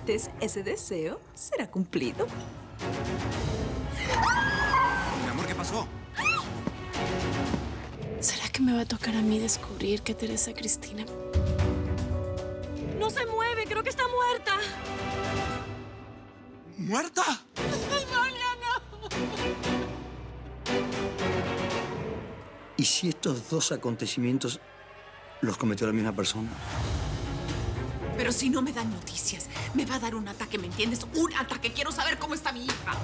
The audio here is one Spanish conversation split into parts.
antes ese deseo será cumplido. Mi amor, ¿qué pasó? ¿Será que me va a tocar a mí descubrir que Teresa Cristina? ¡No se mueve! ¡Creo que está muerta! ¿Muerta? ¿Y si estos dos acontecimientos los cometió la misma persona? Pero si no me dan noticias, me va a dar un ataque, ¿me entiendes? Un ataque. Quiero saber cómo está mi hija.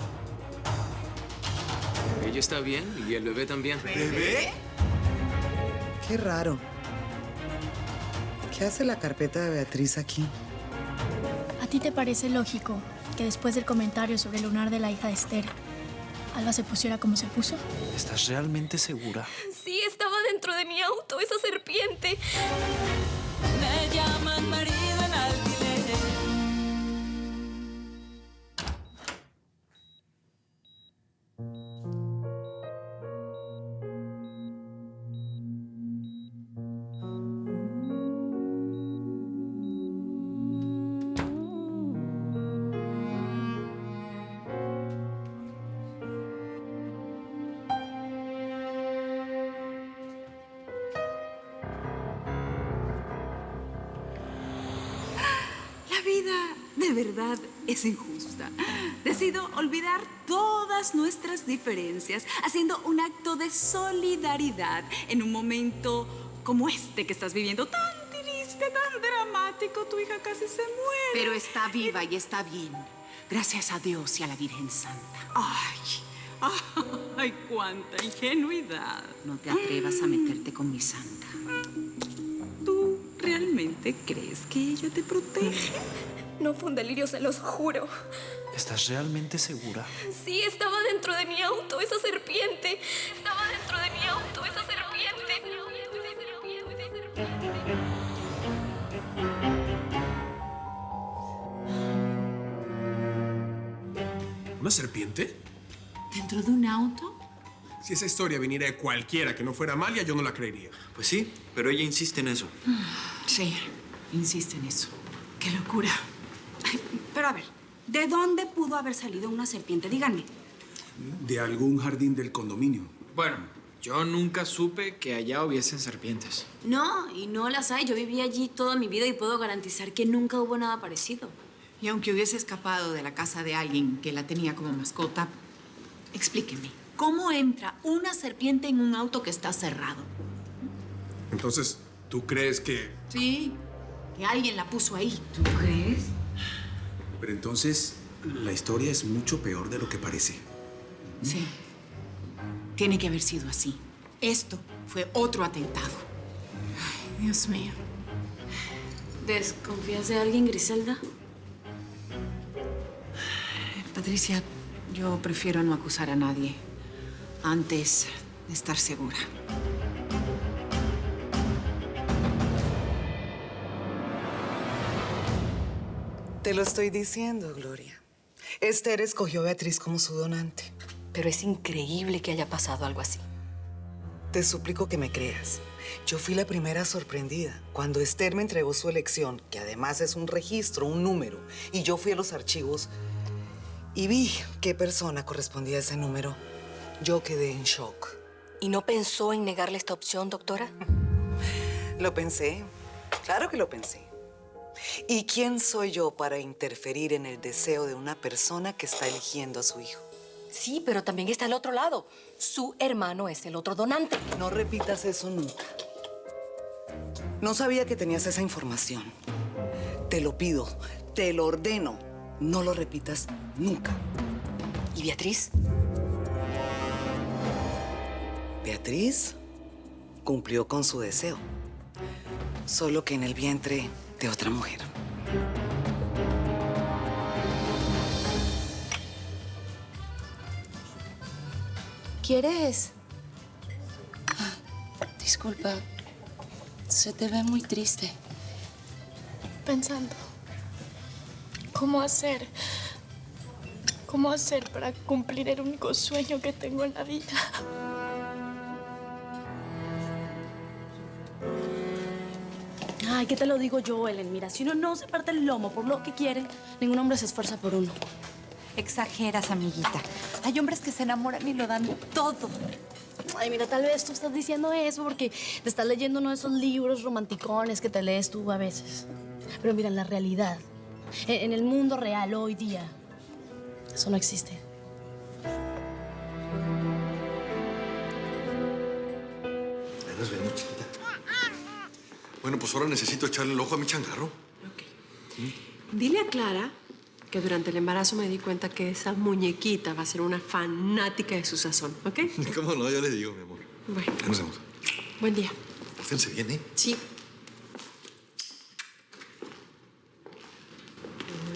Ella está bien y el bebé también. ¿Bebé? Qué raro. ¿Qué hace la carpeta de Beatriz aquí? ¿A ti te parece lógico que después del comentario sobre el lunar de la hija de Esther, Alba se pusiera como se puso? ¿Estás realmente segura? Sí, estaba dentro de mi auto, esa serpiente. Me llaman marido en alquiler. La vida de verdad es injusta. Decido olvidar todas nuestras diferencias haciendo un acto de solidaridad en un momento como este que estás viviendo, tan triste, tan dramático. Tu hija casi se muere. Pero está viva y está bien. Gracias a Dios y a la Virgen Santa. Ay, cuánta ingenuidad. No te atrevas a meterte con mi santa. ¿Tú realmente crees que ella te protege? No fue un delirio, se los juro. ¿Estás realmente segura? Sí, estaba dentro de mi auto, esa serpiente. Estaba dentro de mi auto, esa serpiente. ¿Una serpiente? ¿Dentro de un auto? Si esa historia viniera de cualquiera que no fuera Amalia, yo no la creería. Pues sí, pero ella insiste en eso. Sí, insiste en eso. ¡Qué locura! Pero a ver, ¿de dónde pudo haber salido una serpiente? Díganme. De algún jardín del condominio. Bueno, yo nunca supe que allá hubiesen serpientes. No, y no las hay. Yo viví allí toda mi vida y puedo garantizar que nunca hubo nada parecido. Y aunque hubiese escapado de la casa de alguien que la tenía como mascota, explíqueme, ¿cómo entra una serpiente en un auto que está cerrado? Entonces, ¿tú crees que...? Sí, que alguien la puso ahí. ¿Tú crees? Pero entonces, la historia es mucho peor de lo que parece. Sí, tiene que haber sido así. Esto fue otro atentado. Ay, Dios mío. ¿Desconfías de alguien, Griselda? Patricia, yo prefiero no acusar a nadie antes de estar segura. Te lo estoy diciendo, Gloria. Esther escogió a Beatriz como su donante. Pero es increíble que haya pasado algo así. Te suplico que me creas. Yo fui la primera sorprendida cuando Esther me entregó su elección, que además es un registro, un número, y yo fui a los archivos y vi qué persona correspondía a ese número. Yo quedé en shock. ¿Y no pensó en negarle esta opción, doctora? Lo pensé. Claro que lo pensé. ¿Y quién soy yo para interferir en el deseo de una persona que está eligiendo a su hijo? Sí, pero también está el otro lado. Su hermano es el otro donante. No repitas eso nunca. No sabía que tenías esa información. Te lo pido, te lo ordeno. No lo repitas nunca. ¿Y Beatriz? Beatriz cumplió con su deseo. Solo que en el vientre de otra mujer. ¿Quieres? Disculpa, se te ve muy triste. Pensando, ¿cómo hacer para cumplir el único sueño que tengo en la vida? Ay, ¿qué te lo digo yo, Ellen? Mira, si uno no se parte el lomo por lo que quiere, ningún hombre se esfuerza por uno. Exageras, amiguita. Hay hombres que se enamoran y lo dan todo. Ay, mira, tal vez tú estás diciendo eso porque te estás leyendo uno de esos libros romanticones que te lees tú a veces. Pero mira, en la realidad, en el mundo real hoy día, eso no existe. Ya nos vemos, chiquita. Bueno, pues ahora necesito echarle el ojo a mi changarro. Dile a Clara que durante el embarazo me di cuenta que esa muñequita va a ser una fanática de su sazón, ¿ok? ¿Cómo no? Ya le digo, mi amor. Bueno. Ya nos vemos. Buen día. Pórtense bien, ¿eh? Sí.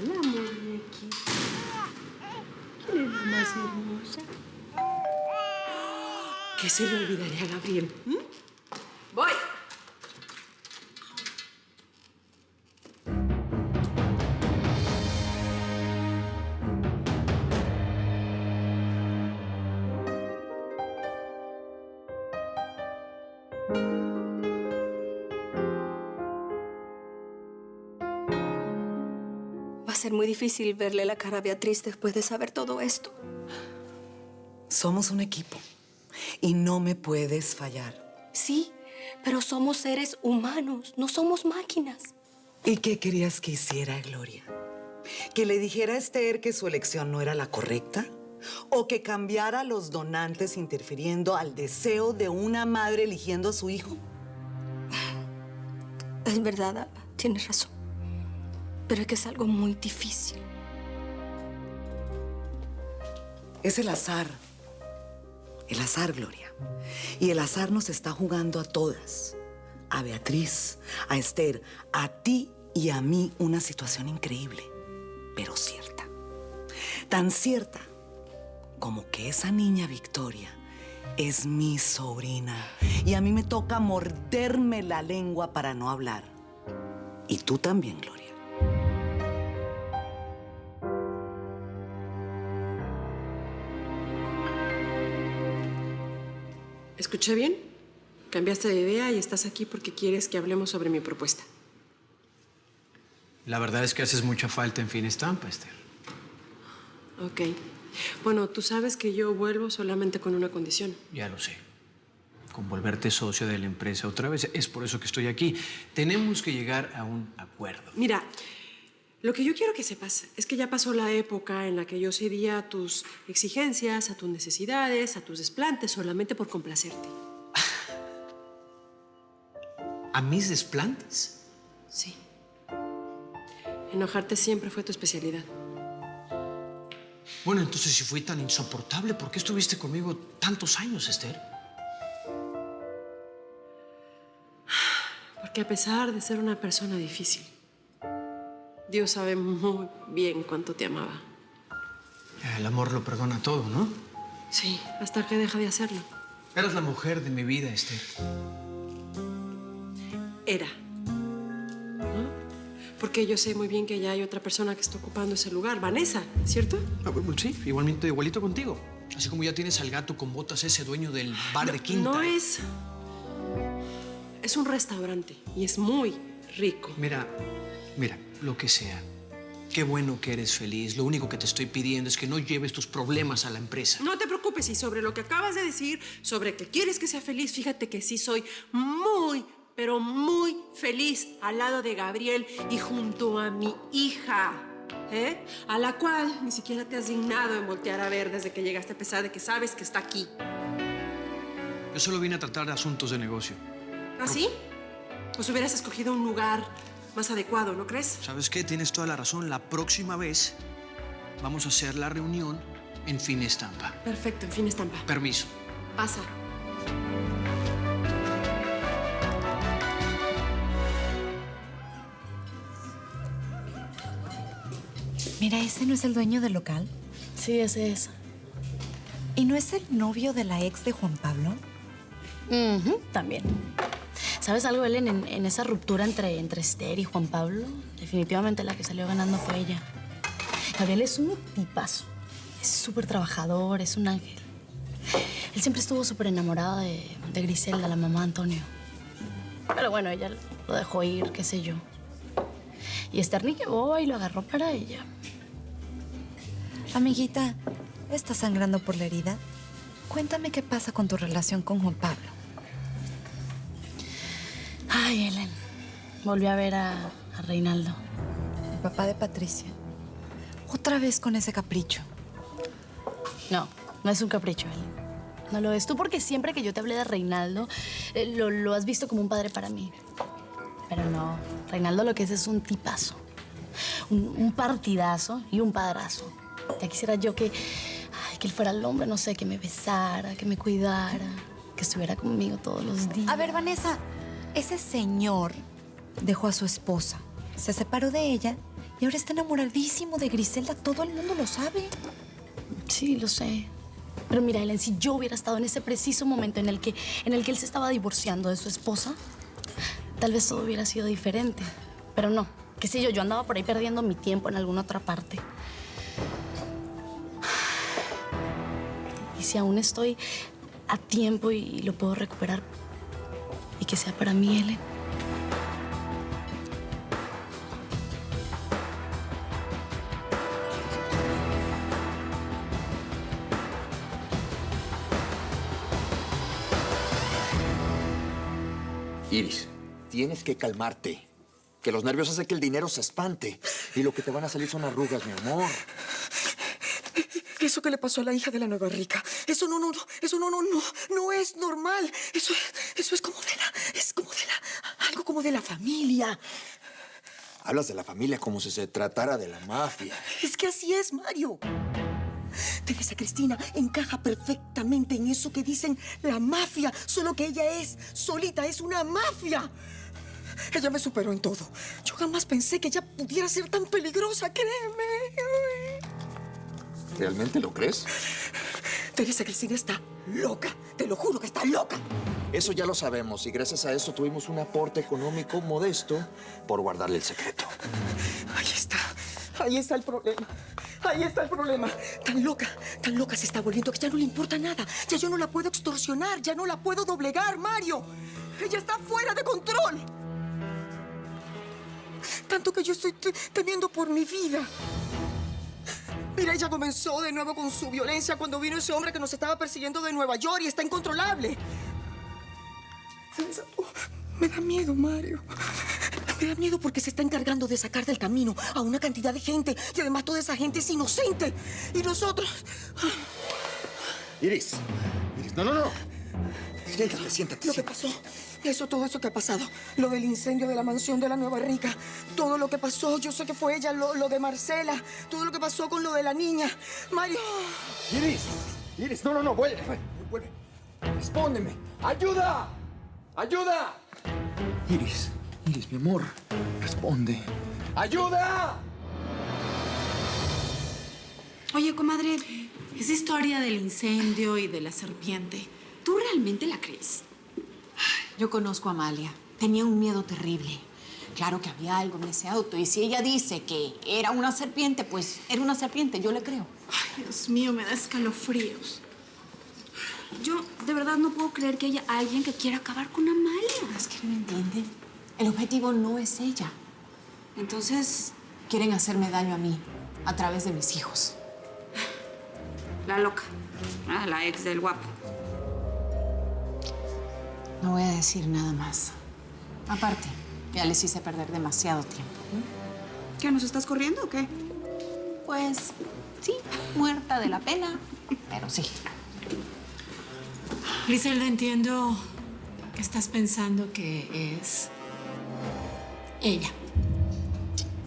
Hola, muñequita. ¿Quién es la más hermosa? ¿Qué se le olvidaría a Gabriel? ¡Voy! Va a ser muy difícil verle la cara a Beatriz después de saber todo esto. Somos un equipo y no me puedes fallar. Sí, pero somos seres humanos, no somos máquinas. ¿Y qué querías que hiciera, Gloria? ¿Que le dijera a Esther que su elección no era la correcta? ¿O que cambiara a los donantes interfiriendo al deseo de una madre eligiendo a su hijo? Es verdad, tienes razón. Pero es que es algo muy difícil. Es el azar. El azar, Gloria. Y el azar nos está jugando a todas. A Beatriz, a Esther, a ti y a mí una situación increíble, pero cierta. Tan cierta como que esa niña Victoria es mi sobrina y a mí me toca morderme la lengua para no hablar. Y tú también, Gloria. ¿Escuché bien? Cambiaste de idea y estás aquí porque quieres que hablemos sobre mi propuesta. La verdad es que haces mucha falta en Finestampa, Esther. Ok. Bueno, tú sabes que yo vuelvo solamente con una condición. Ya lo sé. Con volverte socio de la empresa otra vez. Es por eso que estoy aquí. Tenemos que llegar a un acuerdo. Mira, lo que yo quiero que sepas es que ya pasó la época en la que yo cedía a tus exigencias, a tus necesidades, a tus desplantes solamente por complacerte. ¿A mis desplantes? Sí. Enojarte siempre fue tu especialidad. Bueno, entonces si fui tan insoportable, ¿por qué estuviste conmigo tantos años, Esther? Porque a pesar de ser una persona difícil, Dios sabe muy bien cuánto te amaba. El amor lo perdona todo, ¿no? Sí, hasta que deja de hacerlo. Eras la mujer de mi vida, Esther. Era. ¿No? Porque yo sé muy bien que ya hay otra persona que está ocupando ese lugar. Vanessa, ¿cierto? Ah, bueno, sí, igualito contigo. Así como ya tienes al gato con botas, ese dueño del bar de Quinta. No es... Es un restaurante y es muy rico. Mira, lo que sea. Qué bueno que eres feliz. Lo único que te estoy pidiendo es que no lleves tus problemas a la empresa. No te preocupes. Y sobre lo que acabas de decir, sobre que quieres que sea feliz, fíjate que sí soy muy, pero muy feliz al lado de Gabriel y junto a mi hija, ¿eh? A la cual ni siquiera te has dignado en voltear a ver desde que llegaste, a pesar de que sabes que está aquí. Yo solo vine a tratar de asuntos de negocio. ¿Ah, sí? Pues hubieras escogido un lugar más adecuado, ¿no crees? ¿Sabes qué? Tienes toda la razón. La próxima vez vamos a hacer la reunión en Finestampa. Perfecto, en Finestampa. Permiso. Pasa. Mira, ¿ese no es el dueño del local? Sí, ese es. ¿Y no es el novio de la ex de Juan Pablo? También. ¿Sabes algo, Ellen? En esa ruptura entre Esther y Juan Pablo, definitivamente la que salió ganando fue ella. Gabriel es un tipazo. Es súper trabajador, es un ángel. Él siempre estuvo súper enamorado de Griselda, la mamá de Antonio. Pero bueno, ella lo dejó ir, qué sé yo. Y Esther ni que boba y lo agarró para ella. Amiguita, ¿estás sangrando por la herida? Cuéntame qué pasa con tu relación con Juan Pablo. Ay, Ellen. Volví a ver a Reinaldo. El papá de Patricia. Otra vez con ese capricho. No, no es un capricho, Ellen. No lo es. Tú porque siempre que yo te hablé de Reinaldo, lo has visto como un padre para mí. Pero no, Reinaldo lo que es un tipazo. Un partidazo y un padrazo. Ya quisiera yo que él fuera el hombre, no sé, que me besara, que me cuidara, que estuviera conmigo todos los días. A ver, Vanessa, ese señor dejó a su esposa, se separó de ella y ahora está enamoradísimo de Griselda. Todo el mundo lo sabe. Sí, lo sé. Pero mira, Ellen, si yo hubiera estado en ese preciso momento en el que él se estaba divorciando de su esposa, tal vez todo hubiera sido diferente. Pero no, qué sé yo andaba por ahí perdiendo mi tiempo en alguna otra parte. Y si aún estoy a tiempo y lo puedo recuperar, y que sea para mí, Ellen. Iris, tienes que calmarte. Que los nervios hacen que el dinero se espante. Y lo que te van a salir son arrugas, mi amor. Eso que le pasó a la hija de la nueva rica, eso no es normal. Eso es como algo como de la familia. Hablas de la familia como si se tratara de la mafia. Es que así es, Mario. Teresa Cristina encaja perfectamente en eso que dicen la mafia, solo que ella es solita, es una mafia. Ella me superó en todo. Yo jamás pensé que ella pudiera ser tan peligrosa, créeme. ¿Realmente lo crees? Teresa Cristina está loca. Te lo juro que está loca. Eso ya lo sabemos y gracias a eso tuvimos un aporte económico modesto por guardarle el secreto. Ahí está el problema. Ahí está el problema. Tan loca se está volviendo que ya no le importa nada. Ya yo no la puedo extorsionar, ya no la puedo doblegar, Mario. Ella está fuera de control. Tanto que yo estoy temiendo por mi vida. Mira, ella comenzó de nuevo con su violencia cuando vino ese hombre que nos estaba persiguiendo de Nueva York y está incontrolable. Me da miedo, Mario. Me da miedo porque se está encargando de sacar del camino a una cantidad de gente y además toda esa gente es inocente. Y nosotros... Iris, no. Siéntate. Lo que pasó, todo eso que ha pasado, lo del incendio de la mansión de la Nueva Rica, todo lo que pasó, yo sé que fue ella, lo de Marcela, todo lo que pasó con lo de la niña. Mario... Iris, no, vuelve. Respóndeme. ¡Ayuda! Iris, mi amor, responde. ¡Ayuda! Oye, comadre, esa historia del incendio y de la serpiente, ¿tú realmente la crees? Yo conozco a Amalia. Tenía un miedo terrible. Claro que había algo en ese auto. Y si ella dice que era una serpiente, pues era una serpiente. Yo le creo. Ay, Dios mío, me da escalofríos. Yo de verdad no puedo creer que haya alguien que quiera acabar con Amalia. Es que no entienden. El objetivo no es ella. Entonces... quieren hacerme daño a mí, a través de mis hijos. La loca. La ex del guapo. No voy a decir nada más. Aparte, ya les hice perder demasiado tiempo. ¿Qué, nos estás corriendo o qué? Pues sí, muerta de la pena, pero sí. Griselda, entiendo que estás pensando que es ella.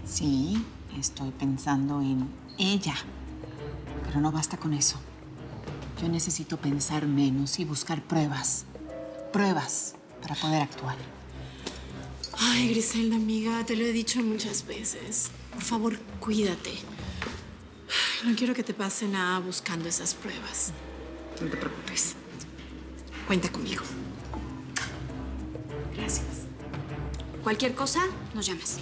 Sí, estoy pensando en ella. Pero no basta con eso. Yo necesito pensar menos y buscar pruebas. Pruebas para poder actuar. Ay, Griselda, amiga, te lo he dicho muchas veces. Por favor, cuídate. No quiero que te pase nada buscando esas pruebas. No te preocupes. Cuenta conmigo. Gracias. Cualquier cosa, nos llamas.